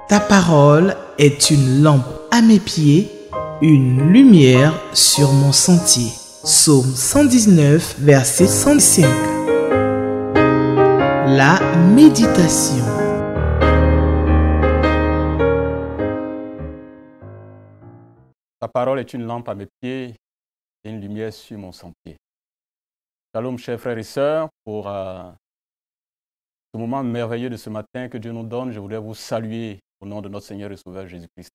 Ta parole est une lampe à mes pieds, une lumière sur mon sentier. Psaume 119, verset 105. La méditation. Ta parole est une lampe à mes pieds et une lumière sur mon sentier. Shalom, chers frères et sœurs, pour ce moment merveilleux de ce matin que Dieu nous donne, je voudrais vous saluer au nom de notre Seigneur et Sauveur Jésus-Christ.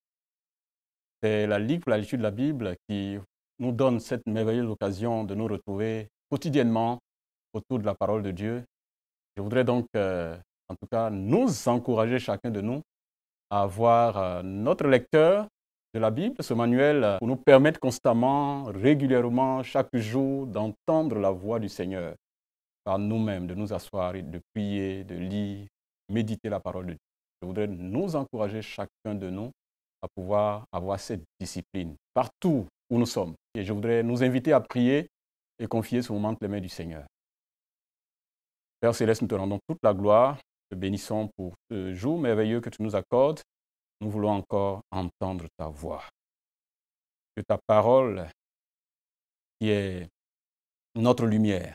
C'est la Ligue pour la lecture de la Bible qui nous donne cette merveilleuse occasion de nous retrouver quotidiennement autour de la parole de Dieu. Je voudrais donc, en tout cas, nous encourager chacun de nous à avoir notre lecteur de la Bible, ce manuel, pour nous permettre constamment, régulièrement, chaque jour, d'entendre la voix du Seigneur par nous-mêmes, de nous asseoir et de prier, de lire, méditer la parole de Dieu. Je voudrais nous encourager chacun de nous à pouvoir avoir cette discipline partout où nous sommes. Et je voudrais nous inviter à prier et confier ce moment entre les mains du Seigneur. Père Céleste, nous te rendons toute la gloire, te bénissons pour ce jour merveilleux que tu nous accordes. Nous voulons encore entendre ta voix. Que ta parole, qui est notre lumière,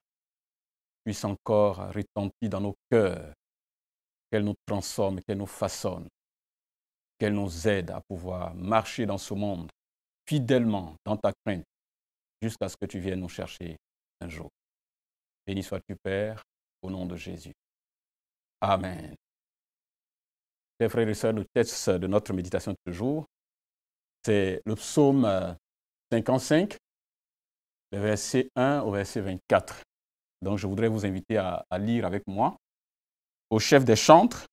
puisse encore retentir dans nos cœurs, qu'elle nous transforme, qu'elle nous façonne, qu'elle nous aide à pouvoir marcher dans ce monde fidèlement dans ta crainte, jusqu'à ce que tu viennes nous chercher un jour. Béni sois-tu, Père, au nom de Jésus. Amen. Chers frères et sœurs, le texte de notre méditation de ce jour, c'est le psaume 55, le verset 1 au verset 24. Donc, je voudrais vous inviter à lire avec moi au chef des chantres,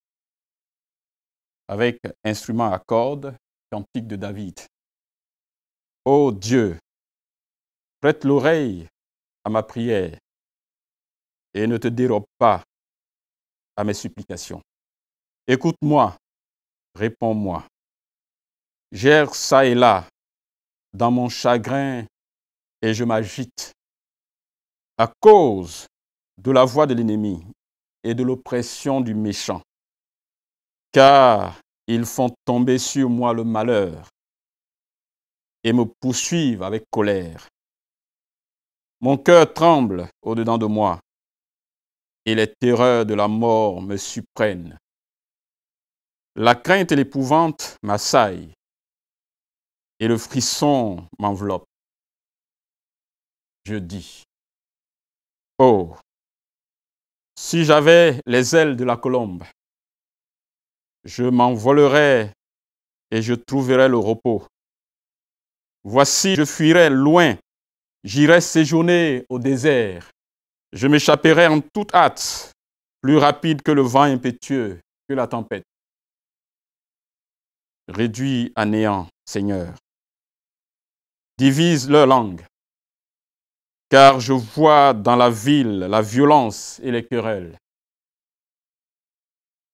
avec instrument à cordes, cantique de David. Ô Dieu, prête l'oreille à ma prière et ne te dérobe pas à mes supplications. Écoute-moi, réponds-moi. J'erre çà et là dans mon chagrin et je m'agite à cause de la voix de l'ennemi et de l'oppression du méchant, car ils font tomber sur moi le malheur et me poursuivent avec colère. Mon cœur tremble au-dedans de moi et les terreurs de la mort me surprennent. La crainte et l'épouvante m'assaillent et le frisson m'enveloppe. Je dis, oh, si j'avais les ailes de la colombe, je m'envolerais et je trouverais le repos. Voici, je fuirais loin, j'irais séjourner au désert. Je m'échapperais en toute hâte, plus rapide que le vent impétueux, que la tempête. Réduis à néant, Seigneur. Divise leur langue, car je vois dans la ville la violence et les querelles.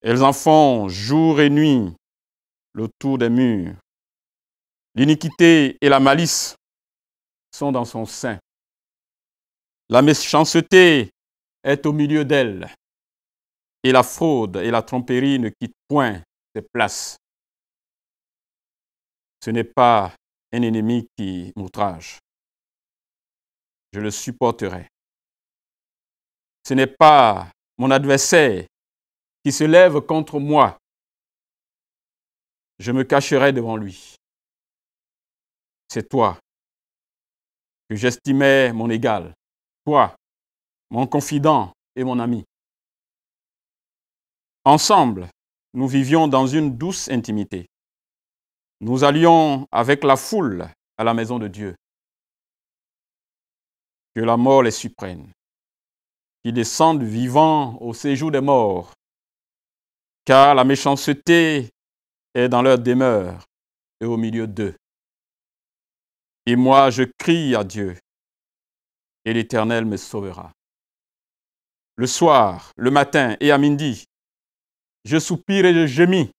Elles en font jour et nuit le tour des murs. L'iniquité et la malice sont dans son sein. La méchanceté est au milieu d'elle. Et la fraude et la tromperie ne quittent point ses places. Ce n'est pas un ennemi qui m'outrage. Je le supporterai. Ce n'est pas mon adversaire qui se lève contre moi. Je me cacherai devant lui. C'est toi que j'estimais mon égal, toi, mon confident et mon ami. Ensemble, nous vivions dans une douce intimité. Nous allions avec la foule à la maison de Dieu. Que la mort les surprenne, qu'ils descendent vivants au séjour des morts, car la méchanceté est dans leur demeure et au milieu d'eux. Et moi, je crie à Dieu, et l'Éternel me sauvera. Le soir, le matin et à midi, je soupire et je gémis,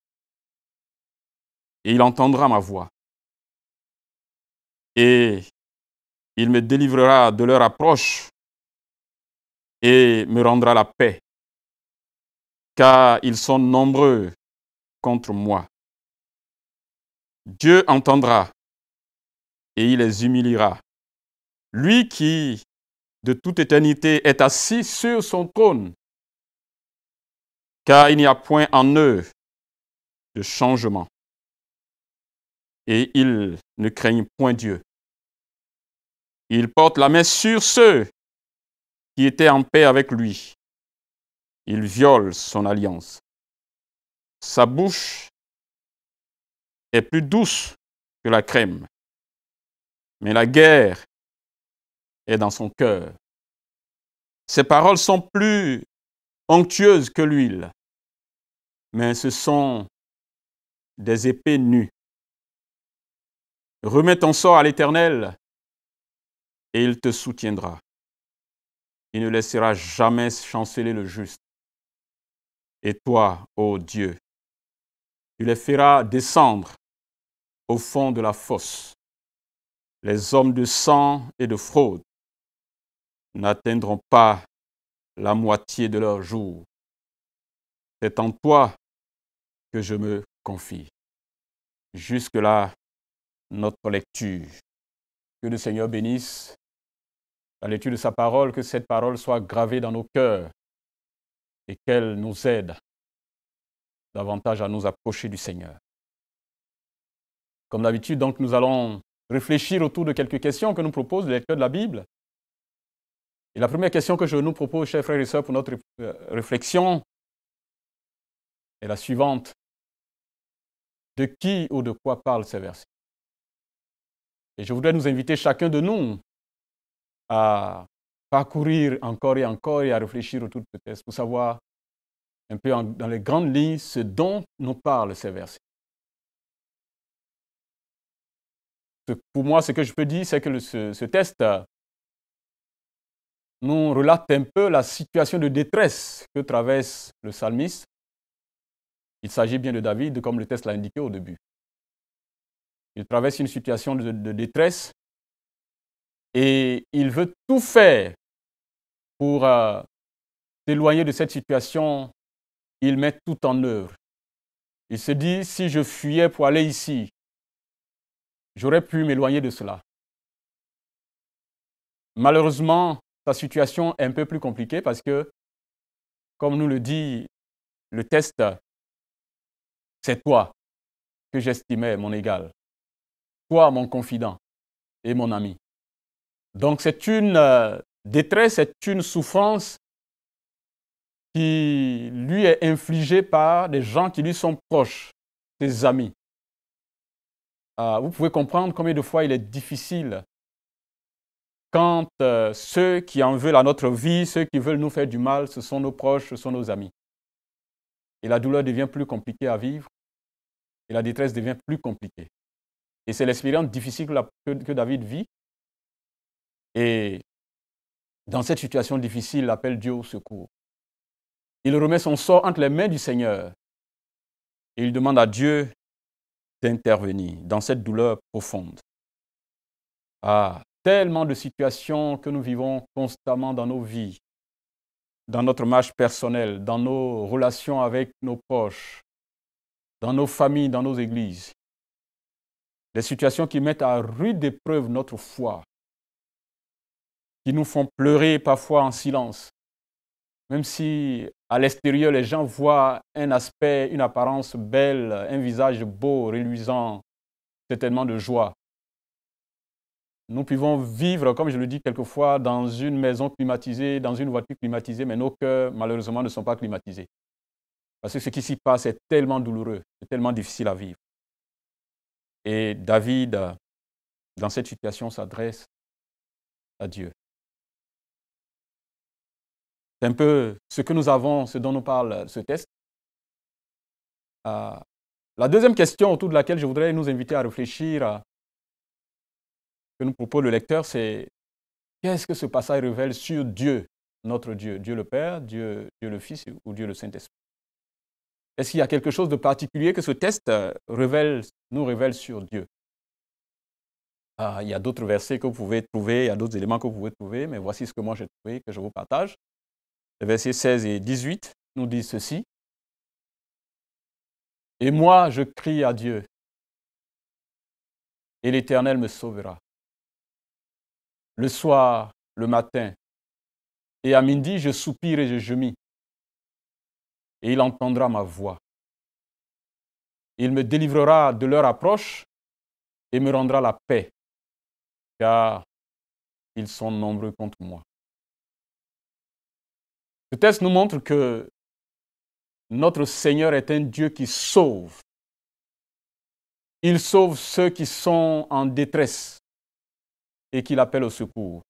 et il entendra ma voix. Et il me délivrera de leur approche et me rendra la paix, car ils sont nombreux contre moi. Dieu entendra et il les humiliera. Lui qui, de toute éternité, est assis sur son trône, car il n'y a point en eux de changement, et ils ne craignent point Dieu. Il porte la main sur ceux qui étaient en paix avec lui. Il viole son alliance. Sa bouche est plus douce que la crème, mais la guerre est dans son cœur. Ses paroles sont plus onctueuses que l'huile, mais ce sont des épées nues. Remets ton sort à l'Éternel et il te soutiendra. Il ne laissera jamais chanceler le juste. Et toi, ô Dieu, tu les feras descendre au fond de la fosse. Les hommes de sang et de fraude n'atteindront pas la moitié de leur jour. C'est en toi que je me confie. Jusque-là, notre lecture. Que le Seigneur bénisse la lecture de sa parole, que cette parole soit gravée dans nos cœurs et qu'elle nous aide davantage à nous approcher du Seigneur. Comme d'habitude, donc, nous allons réfléchir autour de quelques questions que nous propose le lecteur de la Bible. Et la première question que je nous propose, chers frères et sœurs, pour notre réflexion est la suivante. De qui ou de quoi parlent ces versets? Et je voudrais nous inviter chacun de nous à parcourir encore et encore et à réfléchir autour de ce texte pour savoir un peu dans les grandes lignes ce dont nous parlent ces versets. Pour moi, ce que je peux dire, c'est que ce texte nous relate un peu la situation de détresse que traverse le psalmiste. Il s'agit bien de David, comme le texte l'a indiqué au début. Il traverse une situation de détresse et il veut tout faire pour s'éloigner de cette situation. Il met tout en œuvre. Il se dit, si je fuyais pour aller ici, j'aurais pu m'éloigner de cela. Malheureusement, sa situation est un peu plus compliquée parce que, comme nous le dit le texte, c'est toi que j'estimais mon égal, toi mon confident et mon ami. Donc c'est une détresse, c'est une souffrance qui lui est infligée par des gens qui lui sont proches, ses amis. Vous pouvez comprendre combien de fois il est difficile quand ceux qui en veulent à notre vie, ceux qui veulent nous faire du mal, ce sont nos proches, ce sont nos amis. Et la douleur devient plus compliquée à vivre et la détresse devient plus compliquée. Et c'est l'expérience difficile que David vit. Et dans cette situation difficile, il appelle Dieu au secours. Il remet son sort entre les mains du Seigneur et il demande à Dieu d'intervenir dans cette douleur profonde. Tellement de situations que nous vivons constamment dans nos vies, dans notre marche personnelle, dans nos relations avec nos proches, dans nos familles, dans nos églises. Des situations qui mettent à rude épreuve notre foi, qui nous font pleurer parfois en silence, même si à l'extérieur les gens voient un aspect, une apparence belle, un visage beau, reluisant, certainement de joie. Nous pouvons vivre, comme je le dis quelquefois, dans une maison climatisée, dans une voiture climatisée, mais nos cœurs, malheureusement, ne sont pas climatisés. Parce que ce qui s'y passe est tellement douloureux, c'est tellement difficile à vivre. Et David, dans cette situation, s'adresse à Dieu. C'est un peu ce que nous avons, ce dont nous parle ce texte. La deuxième question autour de laquelle je voudrais nous inviter à réfléchir, que nous propose le lecteur, c'est qu'est-ce que ce passage révèle sur Dieu, notre Dieu, Dieu le Père, Dieu le Fils ou Dieu le Saint-Esprit? Est-ce qu'il y a quelque chose de particulier que ce texte nous révèle sur Dieu? Il y a d'autres versets que vous pouvez trouver, il y a d'autres éléments que vous pouvez trouver, mais voici ce que moi j'ai trouvé, que je vous partage. Les versets 16 et 18 nous disent ceci. « Et moi, je crie à Dieu, et l'Éternel me sauvera. Le soir, le matin, et à midi, je soupire et je gémis, et il entendra ma voix. Il me délivrera de leur approche et me rendra la paix, car ils sont nombreux contre moi. Ce texte nous montre que notre Seigneur est un Dieu qui sauve. Il sauve ceux qui sont en détresse et qu'il appelle au secours.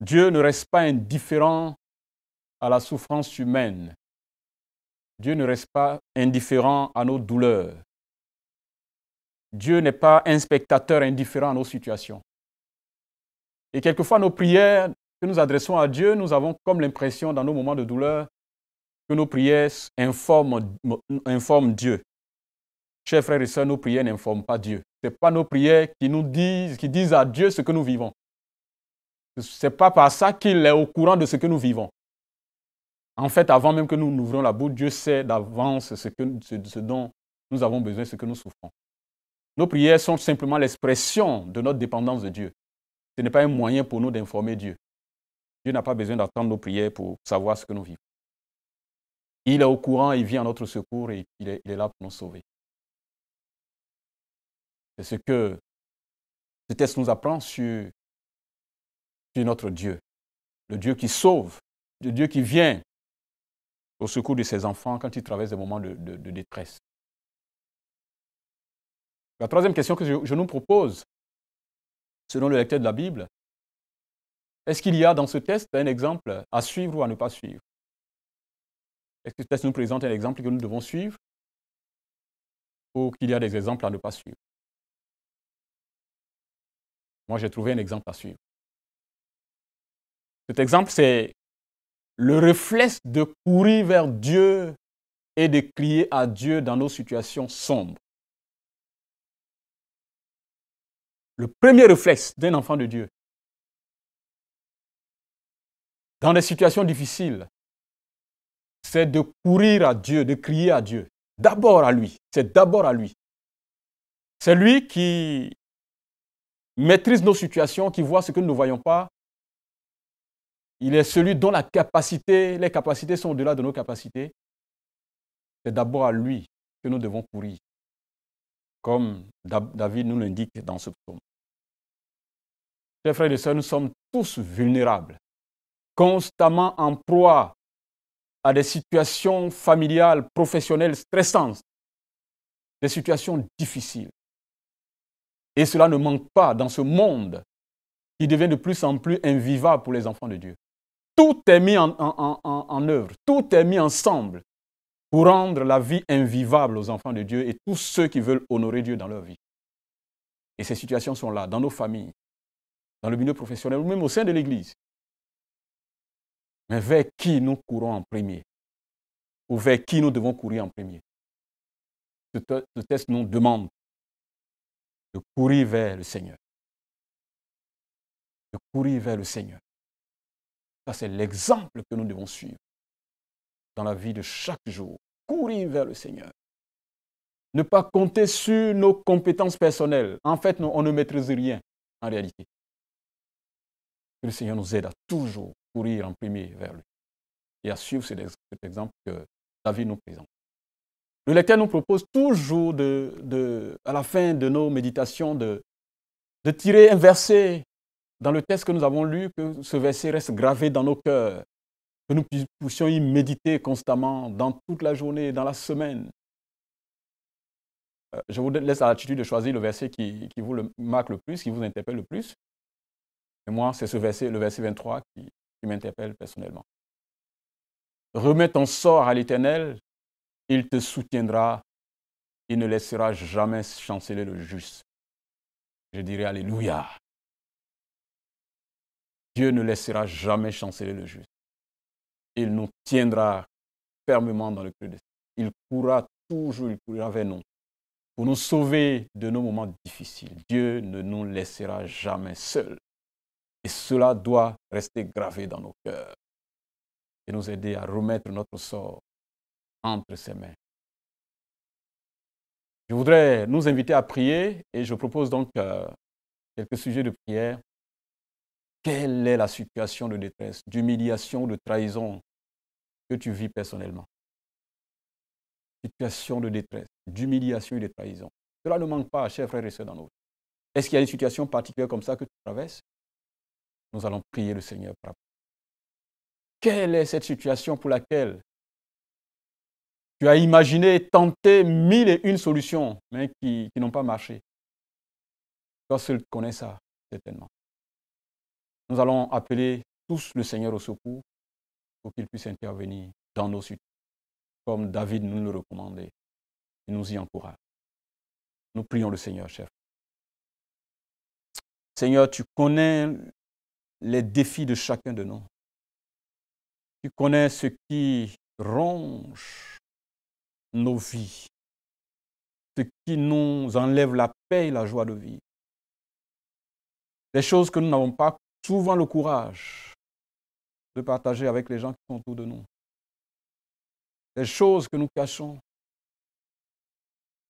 Dieu ne reste pas indifférent à la souffrance humaine. Dieu ne reste pas indifférent à nos douleurs. Dieu n'est pas un spectateur indifférent à nos situations. Et quelquefois, nos prières que nous adressons à Dieu, nous avons comme l'impression dans nos moments de douleur que nos prières informent Dieu. Chers frères et sœurs, nos prières n'informent pas Dieu. Ce n'est pas nos prières qui disent à Dieu ce que nous vivons. Ce n'est pas par ça qu'il est au courant de ce que nous vivons. En fait, avant même que nous n'ouvrions la bouche, Dieu sait d'avance ce dont nous avons besoin, ce que nous souffrons. Nos prières sont simplement l'expression de notre dépendance de Dieu. Ce n'est pas un moyen pour nous d'informer Dieu. Dieu n'a pas besoin d'attendre nos prières pour savoir ce que nous vivons. Il est au courant, il vient à notre secours et il est là pour nous sauver. C'est ce que ce texte nous apprend sur notre Dieu. Le Dieu qui sauve, le Dieu qui vient au secours de ses enfants quand ils traversent des moments de détresse. La troisième question que je nous propose, selon le lecteur de la Bible, est-ce qu'il y a dans ce texte un exemple à suivre ou à ne pas suivre? Est-ce que ce texte nous présente un exemple que nous devons suivre ou qu'il y a des exemples à ne pas suivre? Moi, j'ai trouvé un exemple à suivre. Cet exemple, c'est le réflexe de courir vers Dieu et de crier à Dieu dans nos situations sombres. Le premier réflexe d'un enfant de Dieu, dans des situations difficiles, c'est de courir à Dieu, de crier à Dieu. D'abord à lui. C'est d'abord à lui. C'est lui qui maîtrise nos situations, qui voit ce que nous ne voyons pas. Il est celui dont les capacités sont au-delà de nos capacités. C'est d'abord à lui que nous devons courir, comme David nous l'indique dans ce psaume. Chers frères et sœurs, nous sommes tous vulnérables, constamment en proie à des situations familiales, professionnelles stressantes, des situations difficiles. Et cela ne manque pas dans ce monde qui devient de plus en plus invivable pour les enfants de Dieu. Tout est mis en œuvre, tout est mis ensemble pour rendre la vie invivable aux enfants de Dieu et tous ceux qui veulent honorer Dieu dans leur vie. Et ces situations sont là, dans nos familles, dans le milieu professionnel ou même au sein de l'Église. Mais vers qui nous courons en premier? Ou vers qui nous devons courir en premier? Ce texte nous demande de courir vers le Seigneur. De courir vers le Seigneur. Ça, c'est l'exemple que nous devons suivre dans la vie de chaque jour. Courir vers le Seigneur. Ne pas compter sur nos compétences personnelles. En fait, on ne maîtrise rien en réalité. Que le Seigneur nous aide à toujours courir en premier vers lui et à suivre cet exemple que David nous présente. Le lecteur nous propose toujours à la fin de nos méditations de tirer un verset dans le texte que nous avons lu, que ce verset reste gravé dans nos cœurs, que nous puissions y méditer constamment dans toute la journée, dans la semaine. Je vous laisse à l'attitude de choisir le verset qui vous le marque le plus, qui vous interpelle le plus. Et moi, c'est ce verset, le verset 23, qui m'interpelle personnellement. Remets ton sort à l'Éternel, il te soutiendra, il ne laissera jamais chanceler le juste. Je dirais Alléluia. Dieu ne laissera jamais chanceler le juste. Il nous tiendra fermement dans le creux de ses pieds. Il courra toujours, il courra vers nous pour nous sauver de nos moments difficiles. Dieu ne nous laissera jamais seuls. Et cela doit rester gravé dans nos cœurs et nous aider à remettre notre sort entre ses mains. Je voudrais nous inviter à prier et je propose donc quelques sujets de prière. Quelle est la situation de détresse, d'humiliation, de trahison que tu vis personnellement? Situation de détresse, d'humiliation et de trahison. Cela ne manque pas, chers frères et sœurs, dans nos vies. Est-ce qu'il y a une situation particulière comme ça que tu traverses? Nous allons prier le Seigneur. Quelle est cette situation pour laquelle tu as imaginé, tenté 1001 solutions, mais qui n'ont pas marché? Toi seul connais ça, certainement. Nous allons appeler tous le Seigneur au secours pour qu'il puisse intervenir dans nos situations, comme David nous le recommandait. Il nous y encourage. Nous prions le Seigneur, chef. Seigneur, tu connais les défis de chacun de nous. Tu connais ce qui ronge nos vies, ce qui nous enlève la paix et la joie de vivre. Des choses que nous n'avons pas souvent le courage de partager avec les gens qui sont autour de nous. Des choses que nous cachons.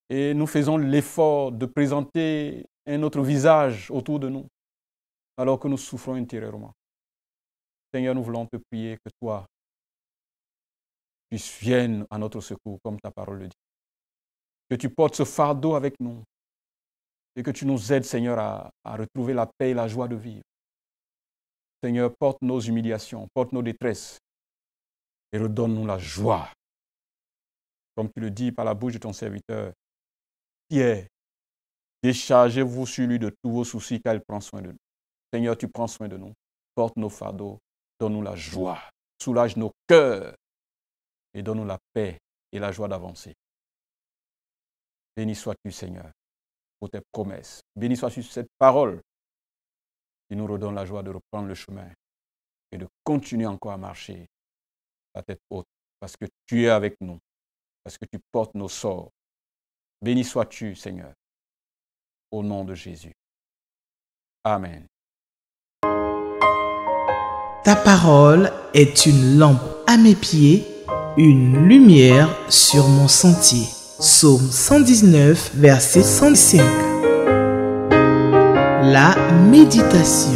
Et nous faisons l'effort de présenter un autre visage autour de nous, alors que nous souffrons intérieurement. Seigneur, nous voulons te prier que toi, tu viennes à notre secours, comme ta parole le dit. Que tu portes ce fardeau avec nous et que tu nous aides, Seigneur, à retrouver la paix et la joie de vivre. Seigneur, porte nos humiliations, porte nos détresses et redonne-nous la joie. Comme tu le dis par la bouche de ton serviteur, Pierre, déchargez-vous sur lui de tous vos soucis car il prend soin de nous. Seigneur, tu prends soin de nous. Porte nos fardeaux, donne-nous la joie, soulage nos cœurs et donne-nous la paix et la joie d'avancer. Béni sois-tu, Seigneur, pour tes promesses. Béni sois-tu cette parole qui nous redonne la joie de reprendre le chemin et de continuer encore à marcher la tête haute parce que tu es avec nous, parce que tu portes nos sorts. Béni sois-tu, Seigneur, au nom de Jésus. Amen. Ta parole est une lampe à mes pieds, une lumière sur mon sentier. Psaume 119, verset 105. La méditation.